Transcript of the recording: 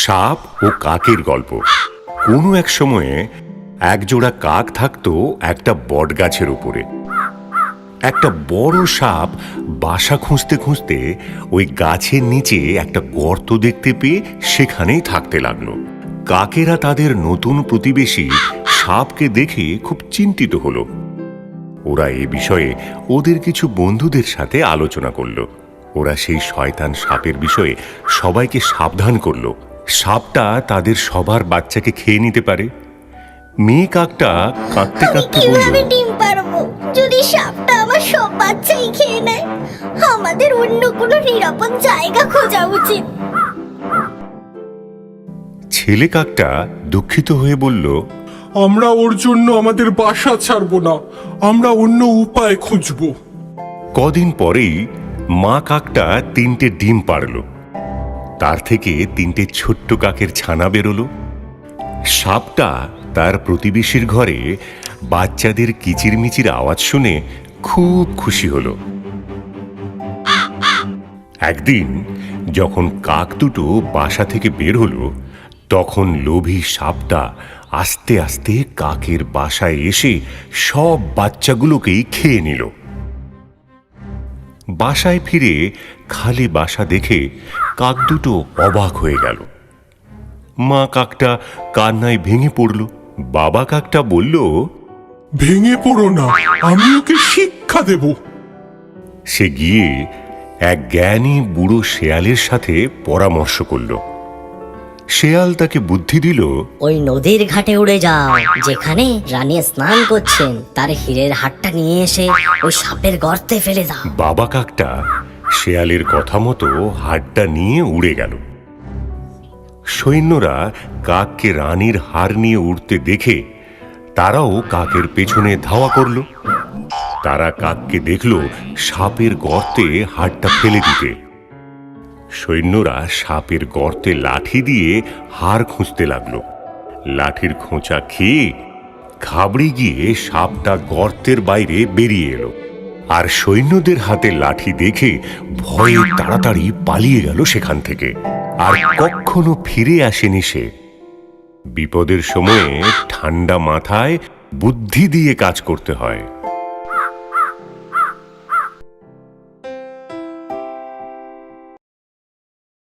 সাপ ও কাকের গল্প। কোনো এক সময়ে একজোড়া কাক থাকতো একটা বটগাছের উপরে। একটা বড় সাপ বাসা খুঁজতে খুঁজতে ওই গাছের নিচে একটা গর্ত দেখতে পেয়ে সেখানেই থাকতে লাগলো। কাকেরা তাদের নতুন প্রতিবেশী সাপকে দেখে খুব চিন্তিত হলো। ওরা এ বিষয়ে ওদের কিছু বন্ধুদের সাথে আলোচনা করলো। ওরা সেই শয়তান সাপের বিষয়ে সবাইকে সাবধান করলো। সাপটা তাদের সবার বাচ্চাকে খেয়ে নিতে পারে। মেয়ে কাকটা কাঁদতে কাঁদতে বলল, ডিম পারবো যদি সাপটা আমার সব বাচ্চাই খেয়ে নেয়? আমাদের অন্য কোনো নিরাপদ জায়গা খোঁজা উচিত। ছেলে কাকটা দুঃখিত হয়ে বলল, আমরা ওর জন্য আমাদের বাসা ছাড়বো না, আমরা অন্য উপায় খুঁজবো। কদিন পরেই মা কাকটা 3টে ডিম পাড়ল। তার থেকে 3টে ছোট্ট কাকের ছানা বেরোলো। সাপটা তার প্রতিবেশীর ঘরে বাচ্চাদের কিচিরমিচির আওয়াজ শুনে খুব খুশি হলো। একদিন যখন কাক দুটো বাসা থেকে বের হলো, তখন লোভী সাপটা আস্তে আস্তে কাকের বাসায় এসে সব বাচ্চাগুলোকেই খেয়ে নিল। বাসায় ফিরে খালি বাসা দেখে কাক দুটো অবাক হয়ে গেল। মা কাকটা কান্নায় ভেঙে পড়ল। বাবা কাকটা বলল, ভেঙে পড়ো না, আমি ওকে শিক্ষা দেব। সে গিয়ে এক জ্ঞানী বুড়ো শেয়ালের সাথে পরামর্শ করল। শেয়াল তাকে বুদ্ধি দিল, ওই নদীর ঘাটে উড়ে যাও, যেখানে রানী স্নান করছেন তার হীরের হাটটা নিয়ে এসে ওই সাপের গর্তে ফেলে দাও। বাবা কাকটা শেয়ালের কথা মতো হাড়টা নিয়ে উড়ে গেল। সৈন্যরা কাককে রানীর হার নিয়ে উড়তে দেখে তারাও কাকের পেছনে ধাওয়া করল। তারা কাককে দেখল সাপের গর্তে হাড়টা ফেলে দিতে। সৈন্যরা সাপের গর্তে লাঠি দিয়ে হাড় খুঁজতে লাগলো। লাঠির খোঁচা খেয়ে ঘাবড়ে গিয়ে সাপটা গর্তের বাইরে বেরিয়ে এলো। আর সৈন্যদের হাতে লাঠি দেখে ভয়ে তাড়াতাড়ি পালিয়ে গেল সেখান থেকে। আর কখনো ফিরে আসেনি সে। বিপদের সময়ে ঠান্ডা মাথায় বুদ্ধি দিয়ে কাজ করতে হয়।